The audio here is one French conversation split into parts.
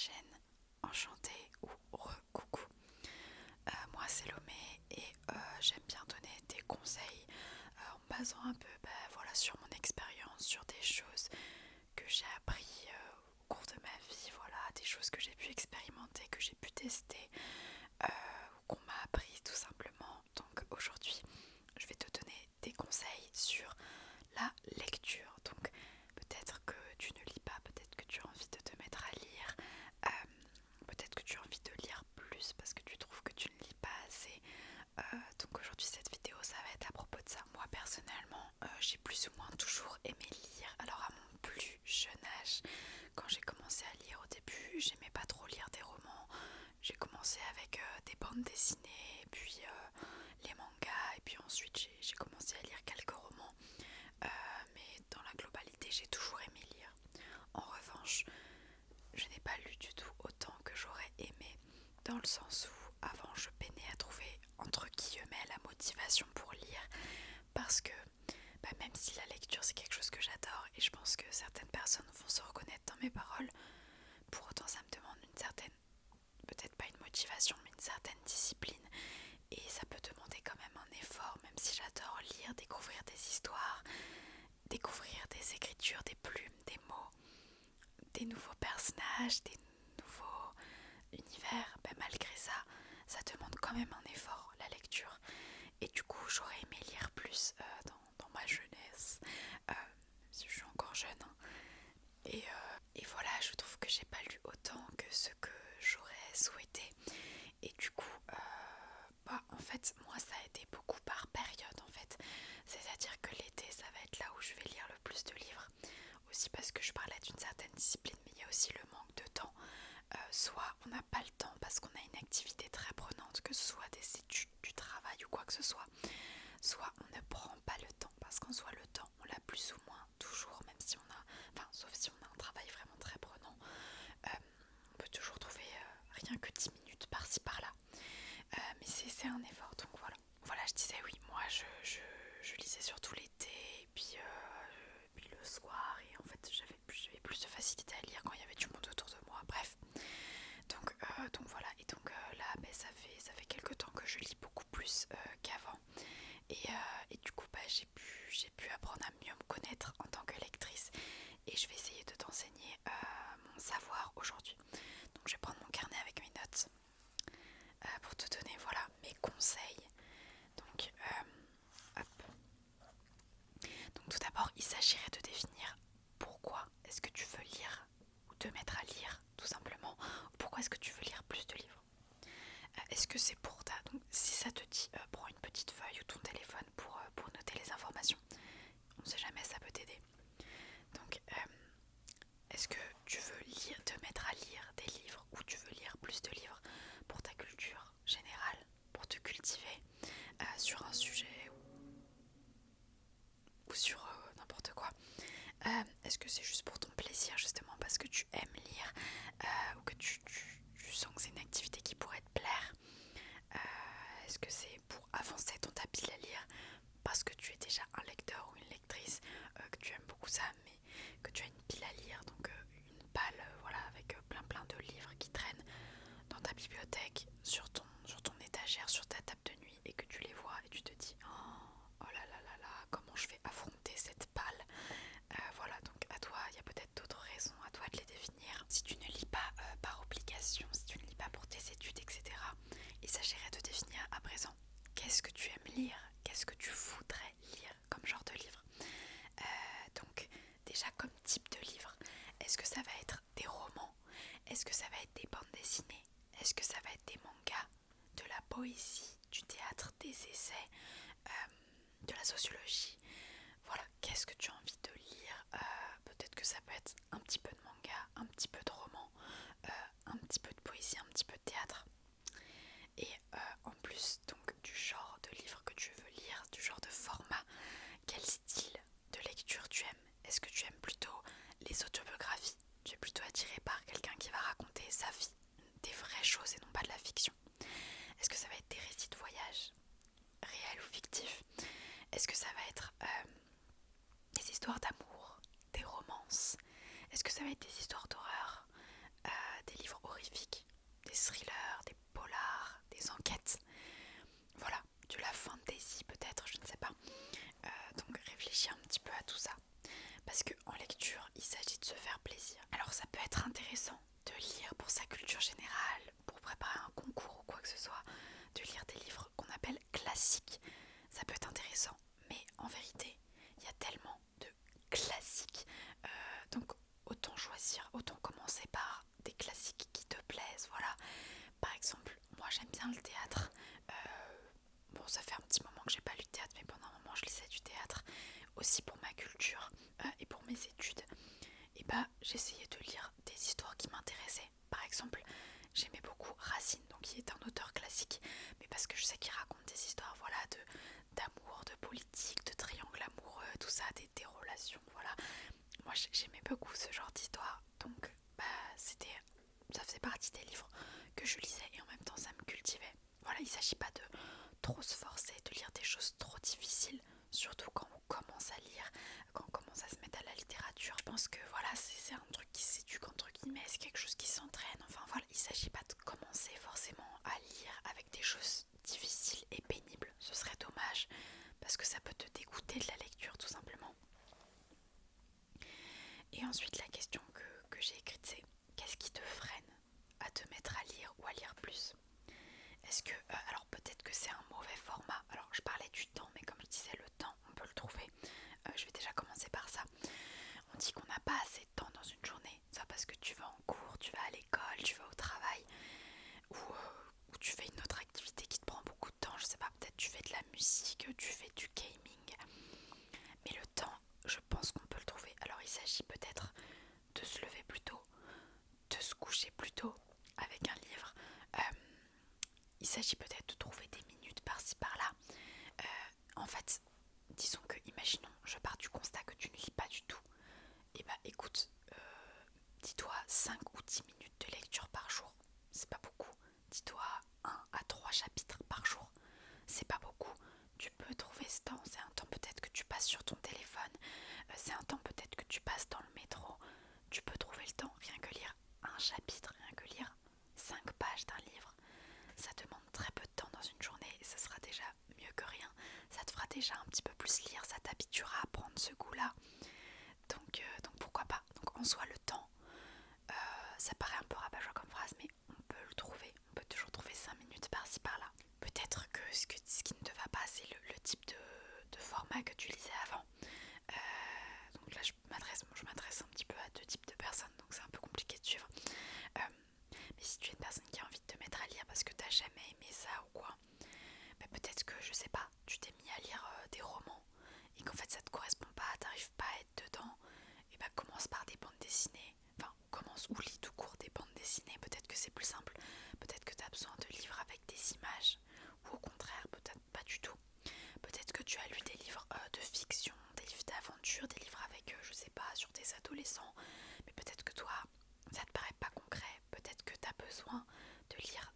chaîne. Enchantée ou coucou. Moi c'est Lomé et j'aime bien donner des conseils en me basant un peu voilà, sur mon expérience, sur des choses que j'ai appris au cours de ma vie, voilà, des choses que j'ai pu expérimenter, que j'ai pu tester ou qu'on m'a appris tout simplement. Donc aujourd'hui je vais te donner des conseils sur la lecture. Donc peut-être que tu ne lis pas, peut-être que tu as envie de te mettre à lire, peut-être que tu as envie de lire plus parce que tu trouves que tu ne lis pas assez. Donc aujourd'hui cette vidéo ça va être à propos de ça. Moi personnellement j'ai plus ou moins toujours aimé lire. Alors à mon plus jeune âge, quand j'ai commencé à lire au début, j'aimais pas trop lire des romans. J'ai commencé avec des bandes dessinées, puis les mangas, et puis ensuite j'ai commencé à lire quelques romans. Mais dans la globalité j'ai toujours aimé lire. En revanche, je n'ai pas lu du tout autant que j'aurais aimé, dans le sens où avant je peinais à trouver entre guillemets la motivation pour lire, parce que même si la lecture c'est quelque chose que j'adore et je pense que certaines personnes vont se reconnaître dans mes paroles, pour autant ça me demande une certaine, peut-être pas une motivation, mais une certaine discipline, et ça peut demander quand même un effort, même si j'adore lire, découvrir des histoires, découvrir des écritures, des plumes, des mots, des nouveaux personnages, des nouveaux univers. Malgré ça, ça demande quand même un effort, la lecture. Et du coup, j'aurais aimé lire plus dans ma jeunesse, si je suis encore jeune. Hein. Et voilà, je trouve que j'ai pas lu autant que ce que j'aurais souhaité. Et du coup, en fait, moi, ça a été beaucoup par période, en fait. C'est-à-dire que l'été, ça va être là où je vais lire le plus de livres. Aussi parce que je parlais d'une certaine discipline, mais il y a aussi le manque de temps. Soit on n'a pas le temps parce qu'on a une activité très prenante, que ce soit des études, du travail ou quoi que ce soit on ne prend pas le temps, parce qu'en soi le temps on l'a plus ou moins toujours, même si on a, enfin sauf si on a un travail vraiment très prenant, on peut toujours trouver rien que 10 minutes par-ci par-là, mais c'est un effort. Donc voilà, je disais oui, moi je lisais surtout l'été, et puis le soir, et en fait j'avais plus de facilité à lire quand il y avait du monde autour de moi, bref. Donc voilà, et donc là ça fait quelques temps que je lis beaucoup plus qu'avant, et du coup j'ai pu apprendre à mieux me connaître en tant que lectrice, et je vais essayer de t'enseigner mon savoir aujourd'hui. Donc je vais prendre mon carnet avec mes notes pour te donner voilà mes conseils. Donc hop. Donc tout d'abord il s'agirait de définir pourquoi est-ce que tu veux lire, ou te mettre à lire tout simplement, ou pourquoi est-ce que tu veux lire plus de livres. Est-ce que c'est pour ta... Donc si ça te dit, prends une petite feuille ou ton téléphone pour noter les informations. On ne sait jamais, ça peut t'aider. Donc est-ce que tu veux lire, te mettre à lire des livres, ou tu veux lire plus de livres pour ta culture générale, pour te cultiver sur un sujet ou sur n'importe quoi. Est-ce que c'est juste pour ton plaisir, justement parce que tu aimes lire, ou que tu sens que c'est une activité qui pourrait te plaire? Est-ce que c'est pour avancer ton tapis à lire parce que tu es déjà un lecteur ou une lectrice, que tu aimes beaucoup ça, mais que tu as une pile à lire, donc une palle voilà, avec plein de livres qui traînent dans ta bibliothèque, sur ton étagère, sur ta table de nuit, et que tu les vois et tu te dis oh là là là là, comment je vais affronter cette palle. Voilà, donc à toi, il y a peut-être d'autres raisons, à toi de les définir. Si tu ne lis pas par obligation, si tu ne lis pas pour tes études, etc., il s'agirait de définir à présent qu'est-ce que tu aimes lire, qu'est-ce que tu voudrais lire comme genre de livre. Donc déjà comme type de livre, est-ce que ça va être des romans? Est-ce que ça va être des bandes dessinées? Est-ce que ça va être des mangas, de la poésie, du théâtre, des essais, de la sociologie? Voilà, qu'est-ce que tu as envie de lire? Peut-être que ça peut être un petit peu de manga, un petit peu de roman, un petit peu de poésie, un petit peu de théâtre. Et en plus donc du genre de livre que tu veux lire, du genre de format, quel style de lecture tu aimes? Est-ce que tu aimes plutôt les autobiographies? Tu es plutôt attiré par quelqu'un qui va raconter sa vie, des vraies choses et non pas de la fiction? Est-ce que ça va être des récits de voyage, réels ou fictifs? Est-ce que ça va être des histoires d'amour, des romances? Est-ce que ça va être des histoires d'horreur, des livres horrifiques, des thrillers, des polars, des enquêtes. Voilà, de la fantasy peut-être, je ne sais pas. Donc réfléchis un petit peu à tout ça. Parce qu'en lecture, il s'agit de se faire plaisir. Alors ça peut être intéressant de lire pour sa culture générale, pour préparer un concours ou quoi que ce soit, de lire des livres qu'on appelle classiques. Ça peut être intéressant, mais en vérité, il y a tellement de classiques. Donc autant choisir, autant commencer par des classiques qui te plaisent, voilà. Par exemple, moi j'aime bien le théâtre. Bon, ça fait un petit moment que j'ai pas lu de théâtre, mais pendant un moment je lisais du théâtre. Aussi pour ma culture et pour mes études. Et bah j'essayais de lire des histoires qui m'intéressaient. Par exemple, j'aimais beaucoup Racine, donc qui est un auteur classique, mais parce que je sais qu'il raconte des histoires, voilà, d'amour, de politique, de triangle amoureux, tout ça, des relations, voilà. Moi j'aimais beaucoup ce genre d'histoire, donc bah ça faisait partie des livres que je lisais et en même temps ça me cultivait. Voilà, il s'agit pas de trop se forcer, de lire des choses trop difficiles, surtout quand on commence à lire, quand on commence à se mettre à la littérature. Je pense que voilà, c'est un truc qui s'éduque entre guillemets, c'est quelque chose qui s'entraîne. Enfin voilà, il s'agit pas de commencer forcément à lire avec des choses difficiles et pénibles. Ce serait dommage parce que ça peut te dégoûter de la lecture tout simplement. Et ensuite la question que j'ai écrite c'est: qu'est-ce qui te freine à te mettre à lire ou à lire plus? Est-ce que, alors peut-être que c'est un mauvais format. Alors je parlais du temps, mais comme je disais, le temps on peut le trouver. Je vais déjà commencer par ça. On dit qu'on n'a pas assez de temps dans une journée, soit parce que tu vas en cours, tu vas à l'école, tu vas au travail, ou tu fais une autre activité qui te prend beaucoup de temps. Je sais pas, peut-être tu fais de la musique, tu fais du gaming. Mais le temps, je pense qu'on peut le trouver. Alors il s'agit peut-être de se lever plus tôt, de se coucher plus tôt avec un livre. Il s'agit peut-être de trouver des minutes par-ci par-là. En fait, disons que, imaginons, je pars du constat que tu ne lis pas du tout. Et bah écoute, dis-toi 5 ou 10 minutes de lecture par jour. C'est pas beaucoup. Dis-toi 1 à 3 chapitres par jour. C'est pas beaucoup. Tu peux trouver ce temps. C'est un temps peut-être que tu passes sur ton téléphone. C'est un temps peut-être que tu passes dans le métro. Tu peux trouver le temps. Rien que lire un chapitre, rien que lire 5 pages d'un livre. Ça demande très peu de temps dans une journée et ça sera déjà mieux que rien. Ça te fera déjà un petit peu plus lire, ça t'habituera à prendre ce goût-là. Donc pourquoi pas. Donc en soi le temps, ça paraît un peu rabat-joie comme phrase, mais on peut le trouver. On peut toujours trouver 5 minutes par-ci par-là. Peut-être que ce qui ne te va pas, c'est le type de format que tu lisais avant. Donc là je m'adresse un petit peu à deux types de personnes, donc c'est un peu compliqué de suivre. Mais si tu es une personne qui a envie de te mettre à lire parce que t'as jamais aimé ça ou quoi, bah peut-être que, je sais pas, tu t'es mis à lire des romans et qu'en fait ça te correspond pas, t'arrives pas à être dedans, et bah commence par des bandes dessinées, enfin commence ou lis tout court des bandes dessinées, peut-être que c'est plus simple, peut-être que t'as besoin de livres avec des images, ou au contraire peut-être pas du tout, peut-être que tu as lu des livres de fiction, des livres d'aventure, des livres avec, je sais pas, sur des adolescents, mais peut-être que toi ça te paraît pas concret, peut-être que tu as besoin de lire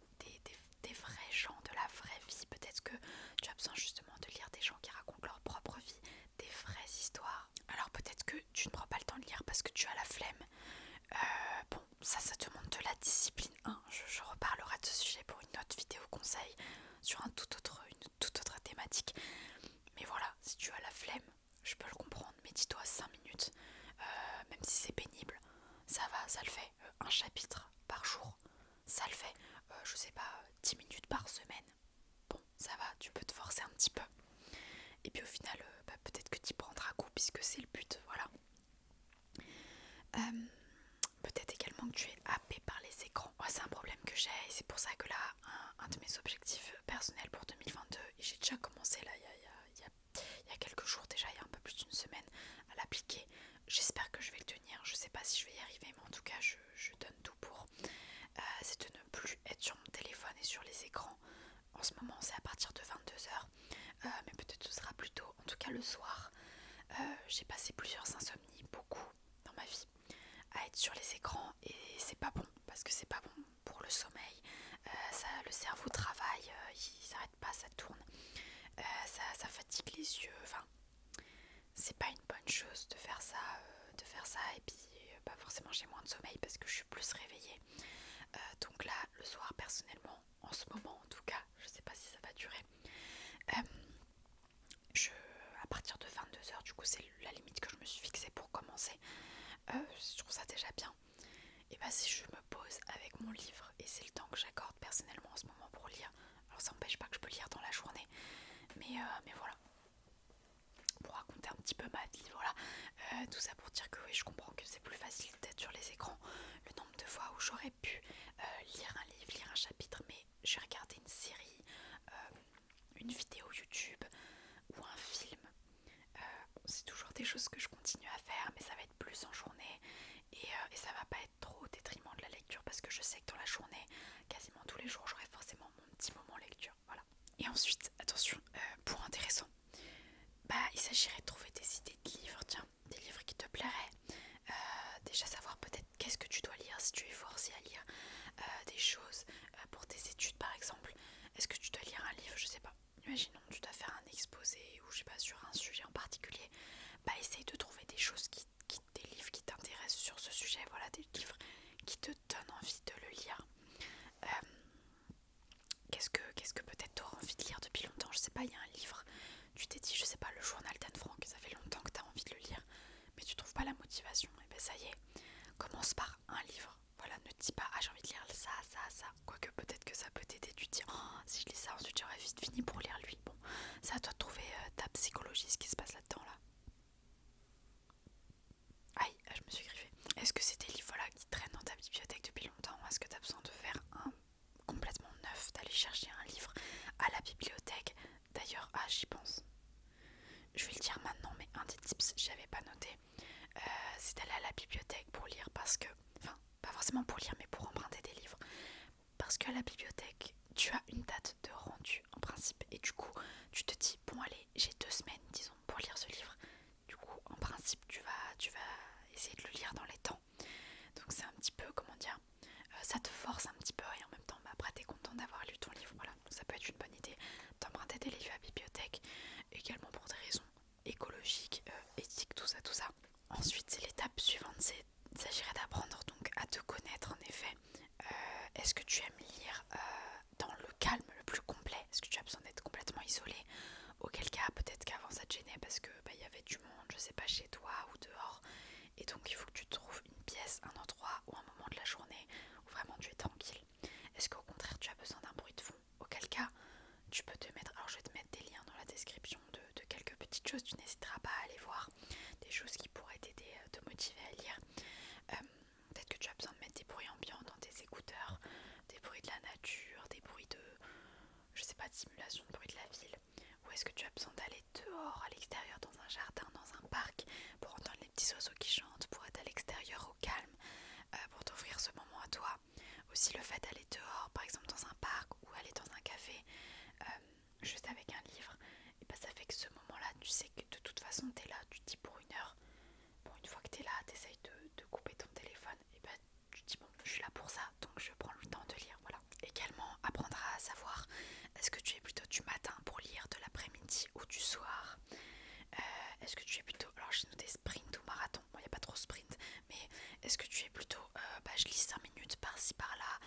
des vrais gens, de la vraie vie, peut-être que tu as besoin justement de lire des gens qui racontent leur propre vie, des vraies histoires. Alors peut-être que tu ne prends pas le temps de lire parce que tu as la flemme. Bon, ça demande de la discipline, hein. Je reparlerai de ce sujet pour une autre vidéo conseil sur une toute autre thématique. Mais voilà, si tu as la flemme, je peux le comprendre, mais dis-toi 5 minutes, même si c'est pénible, ça va, ça le fait. Un chapitre par jour, ça le fait. Je sais pas, 10 minutes par semaine, bon, ça va, tu peux te forcer un petit peu. Et puis au final, peut-être que tu y prendras goût puisque c'est le but, voilà. Peut-être également que tu es happé par les écrans. Moi, c'est un problème que j'ai et c'est pour ça que là, un de mes objectifs personnels pour 2022, et j'ai déjà commencé là il y a quelques jours déjà, il y a un peu plus d'une semaine à l'appliquer. J'espère que je vais le tenir, je sais pas si je vais y arriver, mais en tout cas je donne tout pour. C'est de ne plus être sur mon téléphone et sur les écrans. En ce moment c'est à partir de 22h, mais peut-être ce sera plus tôt, en tout cas le soir. J'ai passé plusieurs insomnies, beaucoup dans ma vie, à être sur les écrans et c'est pas bon, parce que c'est pas bon pour le sommeil. Le cerveau travaille, il s'arrête pas, ça tourne. Ça fatigue les yeux, enfin c'est pas une bonne chose de faire ça, et puis pas forcément j'ai moins de sommeil parce que je suis plus réveillée. Donc là, le soir, personnellement, en ce moment en tout cas, je sais pas si ça va durer, euh, je, à partir de 22h, du coup c'est la limite que je me suis fixée pour commencer, je trouve ça déjà bien. Et bah si je me pose avec mon livre, et c'est le temps que j'accorde personnellement en ce moment pour lire, alors ça n'empêche pas que je peux lire dans la journée, mais voilà, pour raconter un petit peu ma vie, voilà. Tout ça pour dire que oui, je comprends que c'est plus facile d'être sur les écrans. Le nombre de fois où j'aurais pu lire un livre, lire un chapitre, mais j'ai regardé une série, une vidéo YouTube ou un film, c'est toujours des choses que je continue à faire, mais ça va être plus en journée et ça va pas être trop au détriment de la lecture parce que je sais que dans la journée, quasiment tous les jours, j'aurai forcément mon petit moment lecture, voilà. Et ensuite, attention, point intéressant, il s'agirait de trouver des idées de livres, tiens, des livres qui te plairaient. Déjà savoir peut-être qu'est-ce que tu dois lire si tu es forcé à lire des choses pour tes études par exemple. Est-ce que tu dois lire un livre, je sais pas. Imaginons tu dois faire un exposé ou je sais pas sur un sujet en particulier. Essaye de trouver des choses des livres qui t'intéressent sur ce sujet, voilà, des livres qui te donnent envie de le lire. Qu'est-ce que peut-être tu auras envie de lire depuis longtemps, je sais pas, il y a un livre, tu t'es dit, je sais pas, le journal d'Anne Frank, ça fait longtemps que tu as envie de le lire, mais tu trouves pas la motivation, et ben ça y est, commence par un livre, voilà, ne te dis pas, j'ai envie de lire ça, quoique peut-être que ça peut t'aider, tu te dis, si je lis ça, ensuite j'aurais vite fini pour lire lui, bon, c'est à toi de trouver ta psychologie, ce qui se passe là-dedans, là. Aïe, je me suis griffée. Est-ce que c'est des livres voilà, qui traînent dans ta bibliothèque depuis longtemps ou est-ce que tu as besoin de faire un complètement neuf, d'aller chercher un livre à la bibliothèque? D'ailleurs, j'y pense. Je vais le dire maintenant, mais un des tips, j'avais pas noté, c'est d'aller à la bibliothèque pour lire parce que, enfin, pas forcément pour lire, mais pour emprunter des livres. Parce qu'à la bibliothèque, tu as une date de rendu en principe et du coup, tu te dis, bon allez, j'ai 2 semaines, disons, pour lire ce livre. Du coup, en principe, tu vas essayer de le lire dans les temps. Donc c'est un petit peu, comment dire, ça te force un petit peu et en même temps, après t'es content d'avoir lu ton livre. Voilà, ça peut être une bonne idée d'emprunter des livres à la bibliothèque, également pour des raisons écologiques, éthiques, tout ça, tout ça. Ensuite, c'est l'étape suivante, il s'agirait d'apprendre donc à te connaître en effet. Est-ce que tu aimes lire dans le calme le plus complet? Est-ce que tu as besoin d'être complètement isolé? Auquel cas, peut-être qu'avant ça te gênait parce que y avait du monde, je sais pas, chez toi ou dehors. Et donc il faut que tu trouves une pièce, un endroit ou un moment de la journée où vraiment tu es tranquille. Est-ce qu'au contraire tu as besoin d'un bruit de fond? Auquel cas, tu peux te mettre, alors je vais te mettre des liens dans la description de quelques petites choses, tu n'hésiteras pas à aller voir des choses qui pourraient t'aider, te motiver à lire. Peut-être que tu as besoin de mettre des bruits ambiants dans tes écouteurs, des bruits de la nature, des bruits de, je sais pas, de simulation de bruit de la ville. Ou est-ce que tu as besoin d'aller dehors, à l'extérieur, dans un jardin, dans un parc, pour entendre les petits oiseaux qui chantent, pour être à l'extérieur au calme, pour t'offrir ce moment à toi? Aussi le fait d'aller dehors, par exemple dans un parc ou aller dans un café, juste avec un livre, et ça fait que ce moment-là, tu sais que de toute façon t'es là, tu te dis pour 1 heure. Bon, une fois que t'es là, t'essayes de couper ton téléphone, et tu te dis bon, je suis là pour ça, donc je prends le temps de lire, voilà. Également, apprendre à savoir, est-ce que tu es plutôt du matin pour lire, de l'après-midi ou du soir? Est-ce que tu es plutôt, alors j'ai noté sprint ou marathon, bon il n'y a pas trop sprint, mais est-ce que tu es plutôt, je lis 5 minutes par-ci par-là,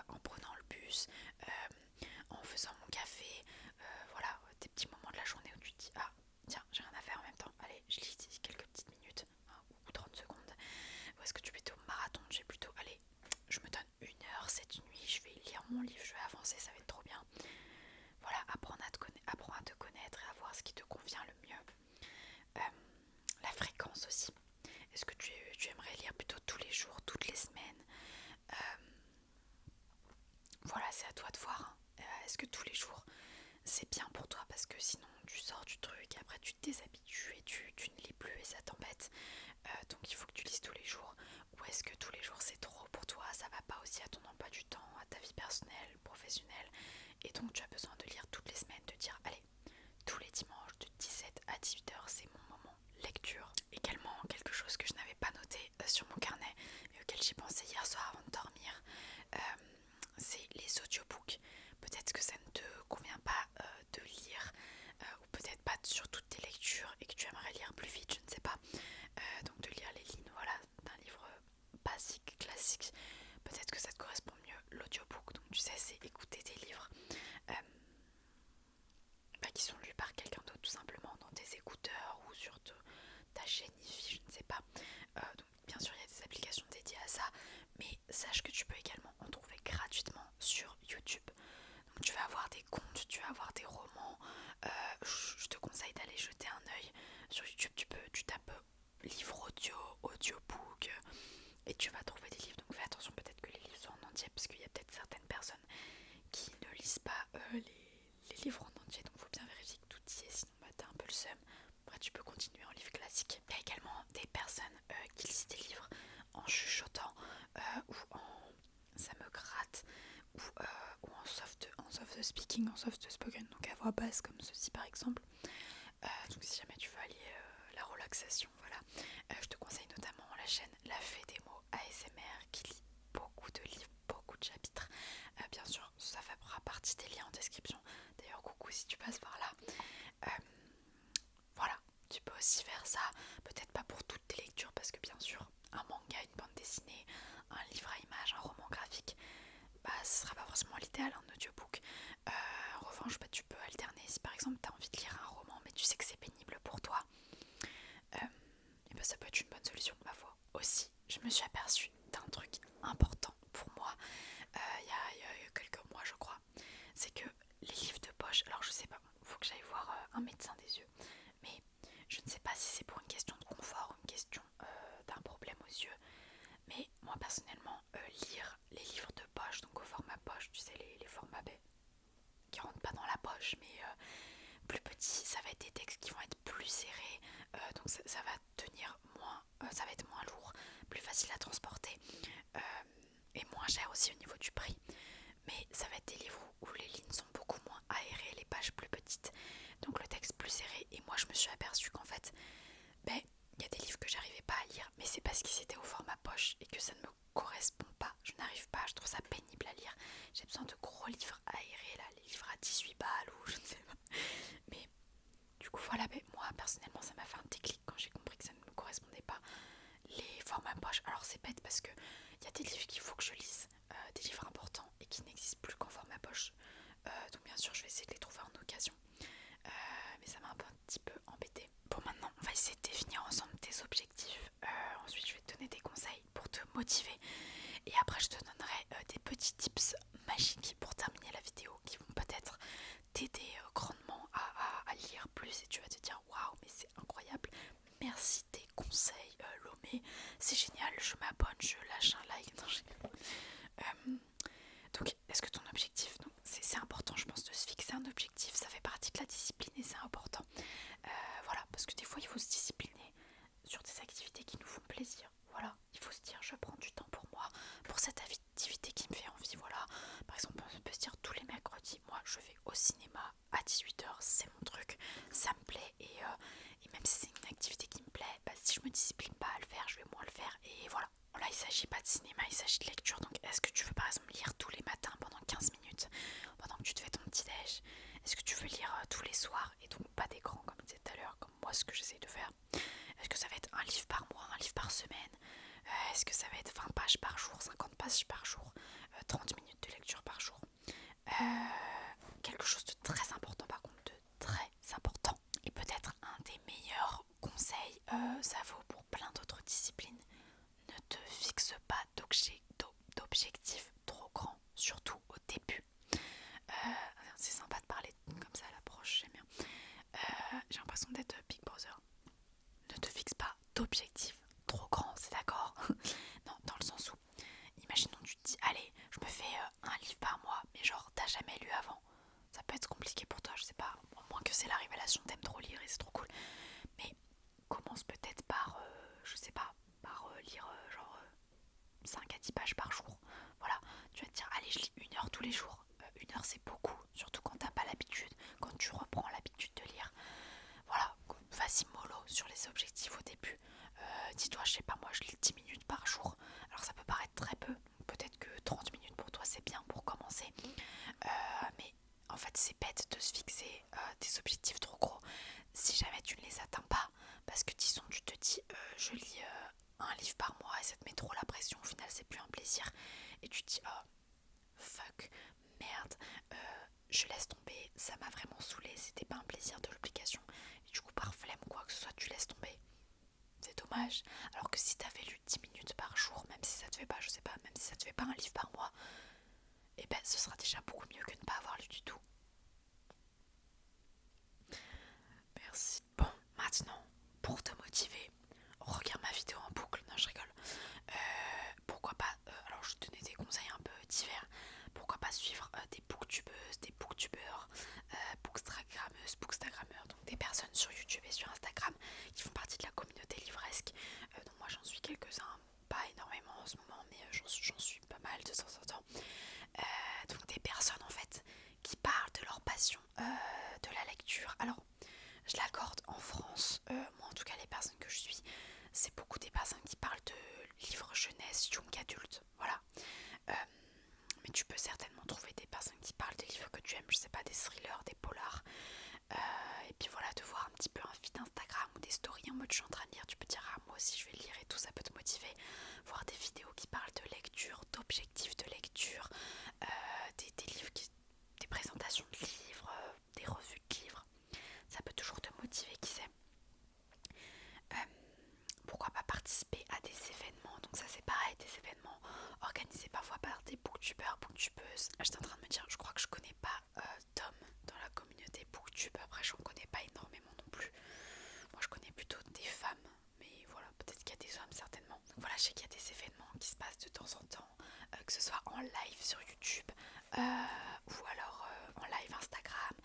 en prenant le bus, en faisant mon café, voilà, des petits moments de la journée où tu te dis, tiens, j'ai rien à faire en même temps, allez, je lis quelques petites minutes, hein, ou 30 secondes. Ou est-ce que tu es plutôt marathon? J'ai plutôt, allez, je me donne 1 heure cette nuit, je vais lire mon livre, je vais avancer, ça va être trop bien. Voilà, apprends à te connaître et à voir ce qui te convient le mieux. La fréquence aussi. Est-ce que tu aimerais lire plutôt tous les jours, toutes les semaines? Voilà, c'est à toi de voir, hein. Est-ce que tous les jours c'est bien pour toi? Parce que sinon tu sors du truc, après tu te déshabitues et tu ne lis plus et ça t'embête. Donc il faut que tu lises tous les jours. Ou est-ce que tous les jours c'est trop pour toi? Ça va pas aussi à ton emploi du temps, à ta vie personnelle, professionnelle. Et donc tu as besoin de lire toutes les semaines, de dire allez, tous les dimanches de 17 à 18h c'est mon moment lecture. Également, quels sache que tu peux également en trouver gratuitement sur YouTube. Donc tu vas avoir des contes, tu vas avoir des romans. Je te conseille d'aller jeter un œil. Sur YouTube, tu tapes livre audio, audiobook, et tu vas trouver des livres. Donc fais attention peut-être que les livres soient en entier, parce qu'il y a peut-être certaines personnes qui ne lisent pas les livres en entier. Donc il faut bien vérifier que tout y est, sinon bah, t'as un peu le seum. Après tu peux continuer en livre classique. Il y a également des personnes qui lisent des livres en chuchotant ou en ça me gratte ou en soft speaking, en soft spoken, donc à voix basse comme ceci par exemple. Donc si jamais tu veux allier la relaxation, voilà. Je te conseille notamment la chaîne La Fée des mots ASMR qui lit beaucoup de livres, beaucoup de chapitres. Bien sûr, ça fera partie des liens en description. D'ailleurs, coucou si tu passes par là. Voilà, tu peux aussi faire ça, peut-être pas pour toutes tes lectures parce que bien sûr, un manga, une bande dessinée, un livre à images, un roman graphique, bah ce sera pas forcément l'idéal, un audiobook. En revanche, bah, tu peux alterner. Si par exemple tu as envie de lire un roman mais tu sais que c'est pénible pour toi, et bah, ça peut être une bonne solution, ma foi. Aussi, je me suis aperçue d'un truc important pour moi il y a quelques mois je crois, c'est que les livres de poche, alors je sais pas, faut que j'aille voir un médecin des yeux, mais je ne sais pas si c'est pour une question de confort ou une question d'un problème aux yeux, mais moi personnellement lire les livres de poche, donc au format poche, tu sais les formats B qui rentrent pas dans la poche mais plus petits, ça va être des textes qui vont être plus serrés, donc ça va tenir moins, ça va être moins lourd, plus facile à transporter et moins cher aussi au niveau du prix. Mais ça va être des livres où les lignes sont beaucoup moins aérées, les pages plus petites, donc le texte plus serré. Et moi je me suis aperçue qu'en fait, il y a des livres que j'arrivais pas à lire, mais c'est parce qu'ils étaient au format poche et que ça ne me correspond pas. Je n'arrive pas, je trouve ça pénible à lire. J'ai besoin de gros livres aérés, là, les livres à 18 balles ou je ne sais pas. Mais du coup voilà, moi personnellement ça m'a fait un déclic quand j'ai compris que ça ne me correspondait pas. Les formats poche, alors c'est bête parce que il y a des livres qu'il faut que je lise, des livres importants et qui n'existent plus qu'en format poche. Donc bien sûr je vais essayer de les trouver en occasion. Mais ça m'a un petit peu embêtée. Bon, maintenant on va essayer de définir ensemble tes objectifs. Ensuite je vais te donner des conseils pour te motiver. Et après je te donnerai des petits tips magiques pour terminer la vidéo qui vont peut-être t'aider grandement à lire plus. Et tu vas te dire waouh mais c'est incroyable. Merci tes conseils Lomé. C'est génial, je m'abonne, je lâche un like. Non, donc est-ce que ton objectif, c'est important je pense de se fixer un objectif, ça fait partie de la discipline et c'est important. Voilà, parce que des fois il faut se discipliner sur des activités qui nous font plaisir. Voilà, il faut se dire je prends du temps pour moi, pour cette activité qui me fait envie. Voilà, par exemple on peut se dire tous les mercredis, moi je vais au cinéma à 18h, c'est mon truc, ça me plaît et même si c'est une activité qui me plaît, bah, si je me discipline pas à le faire, je vais moins le faire et voilà. Là, il ne s'agit pas de cinéma, il s'agit de lecture. Donc, est-ce que tu veux par exemple lire tous les matins pendant 15 minutes, pendant que tu te fais ton petit déj? Est-ce que tu veux lire tous les soirs et donc pas d'écran comme je disais tout à l'heure, comme moi ce que j'essaie de faire? Est-ce que ça va être un livre par mois, un livre par semaine? Est-ce que ça va être 20 pages par jour, 50 pages par jour, 30 minutes de lecture par jour? Quelque chose de très important par contre, de très important. Et peut-être un des meilleurs conseils, ça vaut pour plein d'autres disciplines. Ne te fixe pas d'objectifs trop grands, surtout au début. C'est sympa de parler comme ça à l'approche, j'aime bien. J'ai l'impression d'être Big Brother. Ne te fixe pas d'objectifs trop grands, c'est d'accord? Non, dans le sens où, imaginons tu te dis, allez, je me fais un livre par mois, mais genre t'as jamais lu avant. Ça peut être compliqué pour toi, je sais pas, au moins que c'est la révélation, t'aimes trop lire et c'est trop cool. Mais commence peut-être par, je sais pas, par lire genre 5 à 10 pages par jour. Voilà, tu vas te dire, allez, je lis 1 heure tous les jours. 1 heure, c'est beaucoup, surtout quand t'as pas l'habitude, quand tu reprends l'habitude de lire. Voilà, vas-y mollo sur les objectifs au début. Dis-toi, je sais pas, moi je lis 10 minutes par jour. Alors ça peut paraître très peu, peut-être que 30 minutes pour toi c'est bien pour commencer. Mais en fait, c'est bête de se fixer des objectifs trop gros si jamais tu ne les atteins pas. Parce que disons, tu te dis, je lis un livre par mois et ça te met trop la pression. Au final, c'est plus un plaisir. Et tu te dis, oh, fuck, merde, je laisse tomber. Ça m'a vraiment saoulé. C'était pas un plaisir de l'obligation. Et du coup, par flemme ou quoi que ce soit, tu laisses tomber. C'est dommage. Alors que si t'avais lu 10 minutes par jour, même si ça te fait pas, je sais pas, même si ça te fait pas un livre par mois, et ben ce sera déjà beaucoup mieux que ne pas avoir lu du tout. Merci. Bon, maintenant, pour te motiver, regarde ma vidéo en boucle. Non, je rigole. Pourquoi pas, alors je vais te donner des conseils un peu divers. Pourquoi pas suivre des booktubeuses, des booktubeurs, bookstagrammeuses, bookstagrammeurs, donc des personnes sur YouTube et sur Instagram qui font partie de la communauté livresque. Donc moi j'en suis quelques-uns, pas énormément en ce moment, mais j'en suis pas mal de temps en temps. Donc des personnes en fait qui parlent de leur passion de la lecture. Alors je l'accorde en France, moi en tout cas les personnes que je suis, c'est beaucoup des personnes qui parlent de livres jeunesse, young adulte, voilà. Mais tu peux certainement trouver des personnes qui parlent des livres que tu aimes, je sais pas, des thrillers, des polars. Et puis voilà, de voir un petit peu un feed Instagram ou des stories en mode je suis en train de lire, tu peux dire ah moi aussi je vais lire et tout, ça peut te motiver. Voir des vidéos qui parlent de lecture, d'objectifs de lecture, des livres, des présentations de livres, des revues de livres. Ça peut toujours te motiver, qui sait. Pourquoi pas participer à des événements, donc ça c'est pareil, des événements organisés parfois par des booktubeurs, booktubeuses. J'étais en train de me dire, je crois que je connais pas d'hommes dans la communauté booktube, après j'en connais pas énormément non plus. Moi je connais plutôt des femmes, mais voilà, peut-être qu'il y a des hommes certainement. Donc voilà, je sais qu'il y a des événements qui se passent de temps en temps, que ce soit en live sur YouTube, ou alors en live Instagram,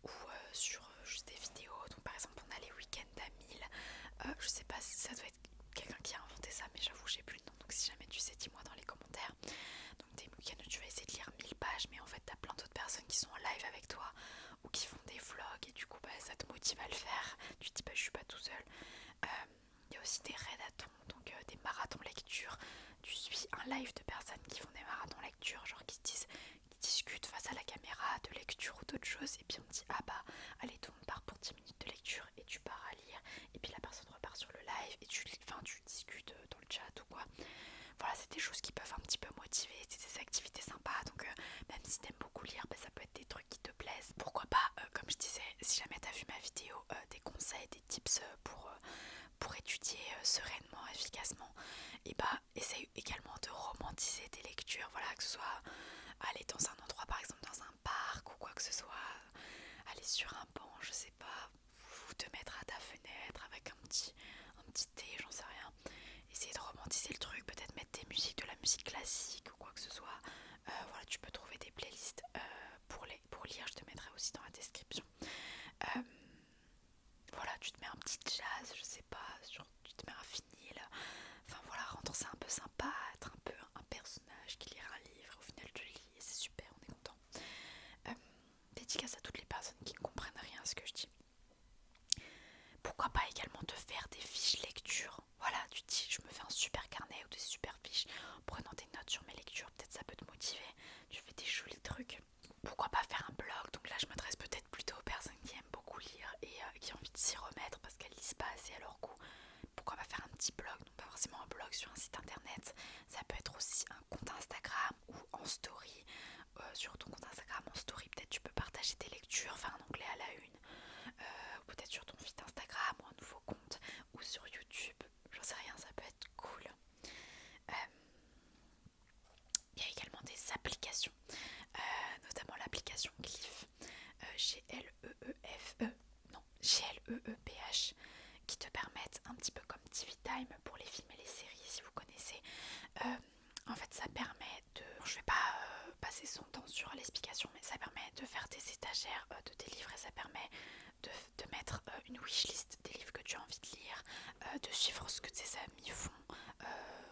ou sur juste des vidéos. Donc par exemple on a les week-ends d'Amil. Je sais pas si ça doit être quelqu'un qui a inventé ça, mais j'avoue j'ai plus le nom, donc si jamais tu sais, dis-moi dans les commentaires. Donc des week-ends où tu vas essayer de lire 1000 pages, mais en fait t'as plein d'autres personnes qui sont en live avec toi ou qui font des vlogs, et du coup bah, ça te motive à le faire. Tu te dis bah je suis pas tout seul. Il y a aussi des readathons, donc des marathons lecture. Tu suis un live de personnes qui font des marathons lecture, genre qui discutent face à la caméra de lecture ou d'autres choses, et puis on te dit ah bah allez toi on part pour 10 minutes de lecture, et tu pars à lire, et puis la personne repart sur le live et tu discutes dans le chat ou quoi. Voilà, c'est des choses qui peuvent un petit peu motiver, c'est des activités sympas, donc même si t'aimes beaucoup lire, bah, ça peut être des trucs qui te plaisent. Pourquoi pas, comme je disais, si jamais t'as vu ma vidéo, des conseils, des tips pour étudier sereinement, efficacement, et bah essaye également de romantiser tes lectures, voilà, que ce soit aller dans un endroit, par exemple dans un parc ou quoi que ce soit, aller sur un banc, je sais pas, ou te mettre à ta fenêtre avec un petit thé, j'en sais rien. Essayer de romantiser le truc, peut-être mettre des musiques, de la musique classique ou quoi que ce soit. Voilà, tu peux trouver des playlists pour lire, je te mettrai aussi dans la description. Voilà, tu te mets un petit jazz, je sais pas, tu te mets un vinyle. Enfin voilà, rendre ça un peu sympa, être un peu un personnage qui lit un livre, au final tu lis et c'est super, on est content. Dédicace à toutes les personnes qui ne comprennent rien à ce que je dis. Pourquoi pas également te faire des fiches lecture. Voilà, tu te dis je me fais un super carnet ou des super fiches en prenant des notes sur mes lectures, peut-être ça peut te motiver. Tu fais des jolis trucs. Pourquoi pas faire un blog. Donc là je m'adresse peut-être plutôt aux personnes qui aiment beaucoup lire et qui ont envie de s'y remettre parce qu'elles lisent pas assez à leur goût. Pourquoi pas faire un petit blog, donc pas forcément un blog sur un site internet. Ça peut être aussi un compte Instagram ou en story. Sur ton compte Instagram en story, peut-être tu peux partager tes lectures, faire un onglet à la une, ou peut-être sur ton feed Instagram ou un nouveau compte, ou sur YouTube, j'en sais rien, ça peut être cool. Il y a également des applications, notamment l'application Glyph, Gleeeph, non, Gleeph, qui te permettent un petit peu comme TV Time pour les films et les séries, si vous connaissez. En fait, ça permet de... Je vais pas passer son temps sur l'explication, mais ça permet de faire des étagères de tes livres, et ça permet de mettre une wishlist des livres que tu as envie de lire, de suivre ce que tes amis font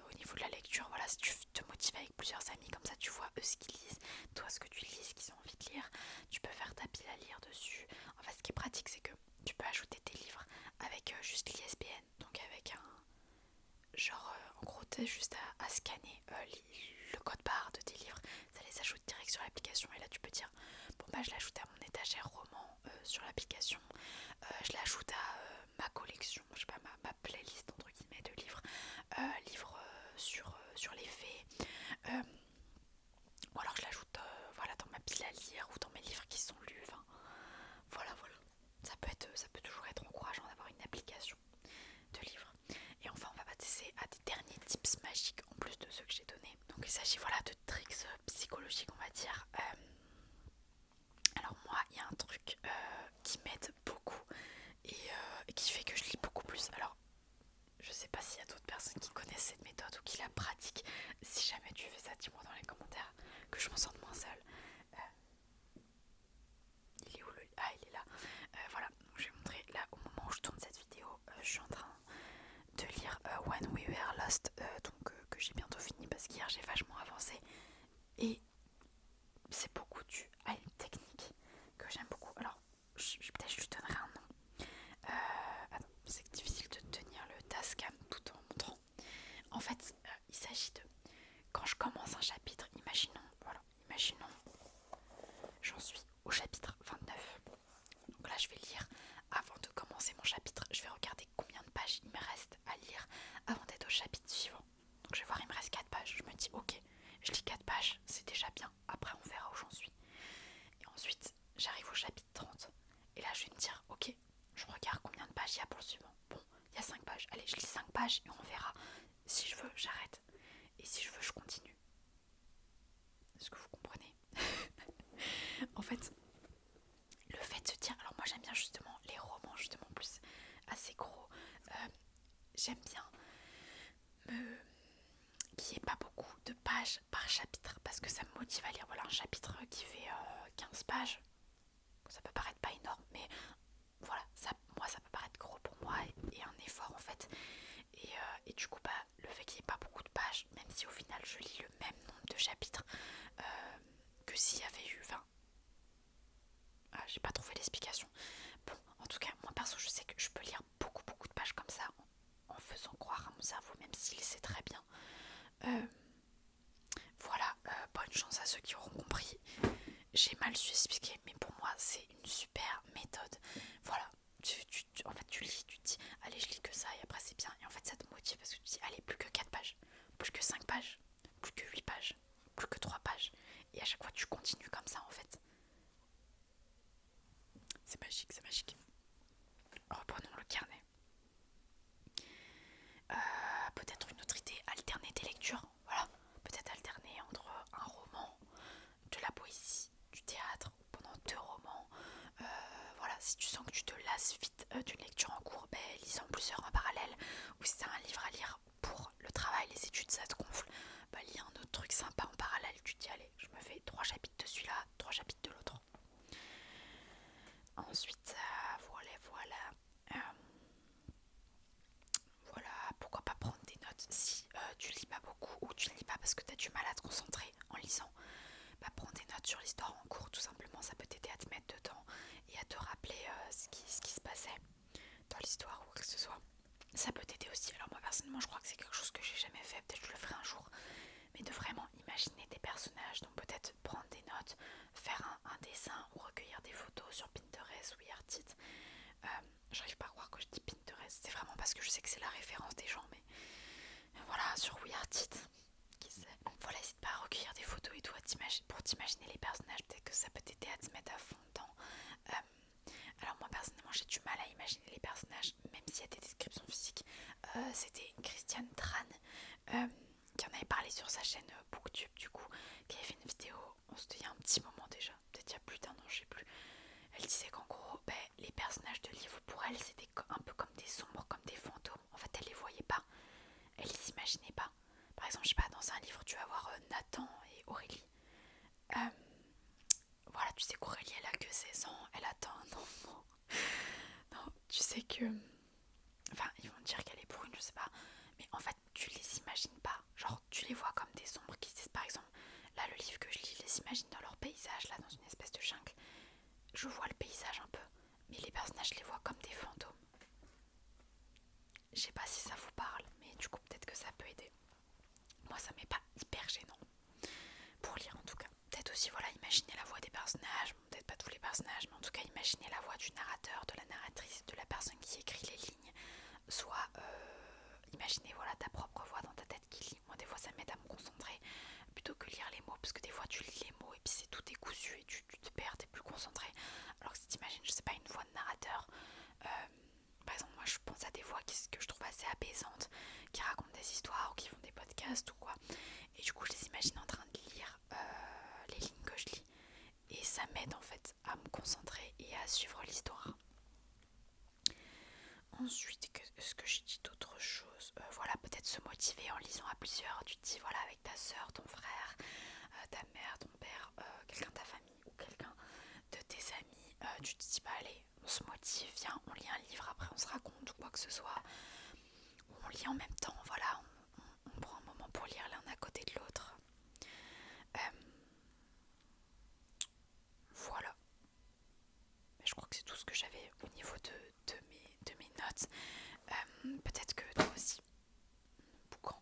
au niveau de la lecture. Voilà, si tu te motives avec plusieurs amis, comme ça tu vois eux ce qu'ils lisent, toi ce que tu lis, ce qu'ils ont envie de lire, tu peux faire ta pile à lire dessus. En fait, ce qui est pratique, c'est que tu peux ajouter tes livres avec juste l'ISBN, donc avec un... Genre, en gros, t'as juste à scanner le code barre de tes livres, ça les ajoute direct sur l'application, et là tu peux dire bon bah je l'ajoute à mon étagère roman sur l'application, je l'ajoute à ma collection, je sais pas, ma playlist entre guillemets de livres, livres sur les faits, ou alors je l'ajoute voilà, dans ma pile à lire ou dans mes livres qui sont lus, enfin voilà, ça peut toujours être encourageant d'avoir une application de livres. Et enfin on va passer fait, il s'agit de... Quand je commence un chapitre, imaginons, j'en suis au chapitre 29. Donc là, je vais lire, avant de commencer mon chapitre, je vais regarder combien de pages il me reste à lire avant d'être au chapitre suivant. Donc je vais voir, il me reste 4 pages. Je me dis, ok, je lis 4 pages, c'est déjà bien. Après, on verra où j'en suis. Et ensuite, j'arrive au chapitre 30. Et là, je vais me dire, ok, je regarde combien de pages il y a pour le suivant. Bon, il y a 5 pages. Allez, je lis 5 pages et on verra. Si je veux, j'arrête. Et si je veux, je continue. Est-ce que vous comprenez? En fait, le fait de se dire... Alors moi, j'aime bien justement les romans, justement, plus assez gros. J'aime bien qu'il n'y ait pas beaucoup de pages par chapitre parce que ça me motive à lire. Voilà, un chapitre qui fait 15 pages. Ça peut paraître pas énorme, mais voilà, moi ça peut paraître gros pour moi et un effort en fait. Et du coup, le fait qu'il n'y ait pas beaucoup de pages, même si au final je lis le même nombre de chapitres que s'il y avait eu 20. J'ai pas trouvé l'explication. Bon, en tout cas, moi perso, je sais que je peux lire beaucoup de pages comme ça en faisant croire à mon cerveau, même s'il sait très bien. Voilà, bonne chance à ceux qui auront compris. J'ai mal su expliquer, mais pour moi, c'est une super méthode. Voilà, en fait, tu lis, tu te dis, allez, je lis que ça, et après, c'est bien. Et en fait, ça te motive parce que tu te dis, allez, plus que 4 pages, plus que 5 pages, plus que 8 pages, plus que 3 pages. Et à chaque fois, tu continues comme ça, en fait. C'est magique, c'est magique. Reprenons le carnet. Peut-être une autre idée, alterner tes lectures. Voilà, peut-être alterner entre un roman, de la poésie, du théâtre, pendant 2 romans. Voilà, si tu sens que tu te lasses vite d'une lecture en cours, lis-en plusieurs en parallèle. Ou si t'as un livre à lire pour le travail, les études, ça te gonfle, lis un autre truc sympa en parallèle. Tu te dis, allez, je me fais 3 chapitres de celui-là, 3 chapitres de l'autre. Ensuite, voilà, pourquoi pas prendre des notes si tu lis pas beaucoup ou tu lis pas parce que tu as du mal à te concentrer en lisant. Prends des notes sur l'histoire en cours, tout simplement, ça peut t'aider à te mettre dedans et à te rappeler ce qui se passait dans l'histoire ou quoi que ce soit. Ça peut t'aider aussi. Alors moi personnellement, je crois que c'est quelque chose que j'ai jamais fait, peut-être que je le ferai un jour, mais de vraiment imaginer des personnages, donc peut-être prendre des notes, faire un dessin ou recueillir des photos sur Pinterest ou Yartit. J'arrive pas à croire que je dis Pinterest, c'est vraiment parce que je sais que c'est la référence des gens, mais voilà, sur WeArtIt, qui sait. Voilà, n'hésite pas à recueillir des photos et tout pour t'imaginer les personnages, peut-être que ça peut t'aider à te mettre à fond dedans. Alors moi personnellement j'ai du mal à imaginer les personnages, même s'il y a des descriptions physiques. C'était Christiane Tran qui en avait parlé sur sa chaîne Booktube, du coup, qui avait fait une vidéo, on se dit il y a un petit moment déjà, peut-être il y a plus d'un an, je sais plus. Elle disait qu'en gros, les personnages de livres pour elle c'était un peu comme des ombres, comme des fantômes. En fait elle les voyait pas, elle les imaginait pas. Par exemple, je sais pas, dans un livre tu vas voir Nathan et Aurélie. Voilà, tu sais qu'Aurélie elle a que 16 ans, elle attend un enfant. Non, tu sais que... Enfin, ils vont te dire qu'elle est brune, je sais pas. Mais en fait, tu les imagines pas. Genre, tu les vois comme des ombres qui disent, par exemple, là, le livre que je lis, les imagine dans leur paysage, là, dans une espèce de jungle. Je vois le paysage un peu, mais les personnages, je les vois comme des fantômes. Je sais pas si ça vous parle, mais du coup, peut-être que ça peut aider. Moi, ça m'est pas hyper gênant. Pour lire, en tout cas. Peut-être aussi, voilà, imaginer la voix des personnages. Bon, peut-être pas tous les personnages, mais en tout cas, imaginer la voix du narrateur, de la narratrice, de la personne qui écrit les lignes. Soit imaginer voilà, ta propre voix dans ta tête qui lit. Moi des fois ça m'aide à me concentrer plutôt que lire les mots, parce que des fois tu lis les mots et puis c'est tout décousu et tu te perds, t'es plus concentré. Alors que si t'imagines, je sais pas, une voix de narrateur, par exemple moi je pense à des voix que je trouve assez apaisantes, qui racontent des histoires ou qui font des podcasts ou quoi, et du coup je les imagine en train de lire les lignes que je lis et ça m'aide en fait à me concentrer et à suivre l'histoire. Ensuite, est-ce que j'ai dit d'autres choses? Voilà, peut-être se motiver en lisant à plusieurs. Tu te dis, voilà, avec ta soeur, ton frère, ta mère, ton père, quelqu'un de ta famille ou quelqu'un de tes amis. Tu te dis, allez, on se motive, viens, on lit un livre, après on se raconte ou quoi que ce soit. Ou on lit en même temps, voilà, on prend un moment pour lire l'un à côté de l'autre. Voilà. Je crois que c'est tout ce que j'avais au niveau de mes notes. Peut-être que toi aussi, boucan,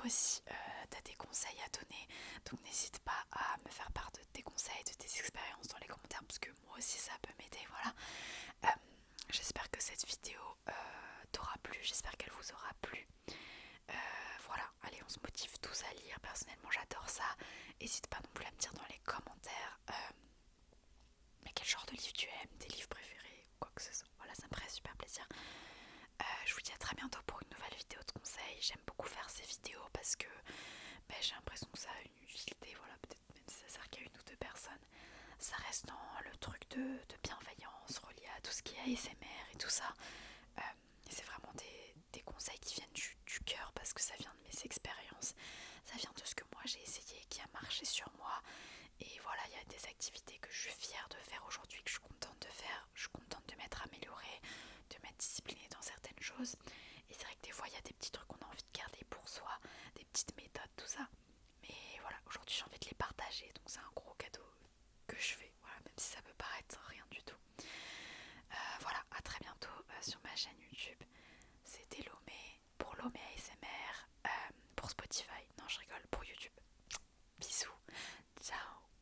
toi aussi tu as des conseils à donner, donc n'hésite pas à me faire part de tes conseils, de tes expériences dans les commentaires, parce que moi aussi ça peut m'aider, voilà. J'espère que cette vidéo t'aura plu, j'espère qu'elle vous aura plu. Voilà, allez, on se motive tous à lire, personnellement j'adore ça. N'hésite pas non plus à me dire dans les commentaires mais quel genre de livre tu aimes, tes livres préférés ou quoi que ce soit. Voilà, ça me ferait super plaisir. Je vous dis à très bientôt pour une nouvelle vidéo de conseils. J'aime beaucoup faire ces vidéos parce que j'ai l'impression que ça a une utilité, voilà, peut-être même si ça sert qu'à une ou deux personnes. Ça reste dans le truc de bienveillance relié à tout ce qui est ASMR et tout ça. Et c'est vraiment des conseils qui viennent du cœur parce que ça vient de mes expériences. Ça vient de ce que moi j'ai essayé, qui a marché sur moi. Et voilà, il y a des activités que je suis fière de